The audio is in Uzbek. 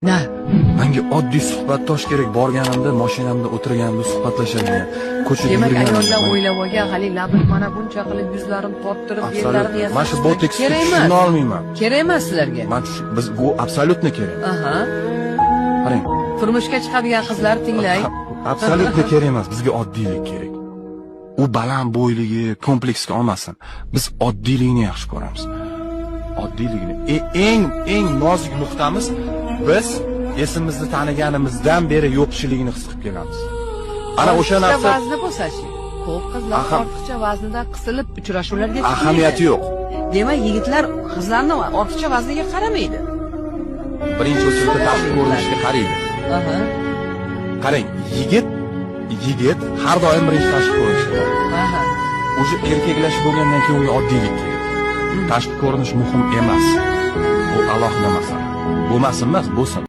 Na, Menga oddiy suhbatdosh kerak. Borganimda, mashinamda o'tirganimda suhbatlashadigan. Ko'chada demak yurganimda. ayollar o'ylab olgan, hali labim mana buncha qilib yuzlarini torttirib, yerlarini yasab. Mana shu botekis kerak tushuna emas. olmayman. Kerak emas sizlarga. Biz bu absolyutno kerak. Aha. Qarang. Turmushga chiqadigan qizlar tinglang. Absolyutno kerak emas. Bizga oddiylik kerak. U baland bo'yligi kompleksga olmasin. Biz oddiylikni yaxshi ko'ramiz. Oddiylikni eng nozik nuqtamiz biz esimizni taniganimizdan beri yo'qchiligini his qilib kelamiz. Ana o'sha narsa vazni bo'lsa-chi, ko'p qizlar ortiqcha vaznidan qisilib uchrashuvlarga chiqadi. Ahamiyati yo'q. Demak, yigitlar qizlarning ortiqcha vazniga qaramaydi. Birinchi o'sirda tashqi ko'rinishga qaraydi. Aha. Qarang, yigit har doim birinchi tashqi ko'rinishga qaraydi. Aha. O'sha erkaklashib bo'lgandan keyin unga oddiylik kerak. Tashqi ko'rinish muhim emas. Bu alohida masala. Bo'lmasin emas, bo'lsin.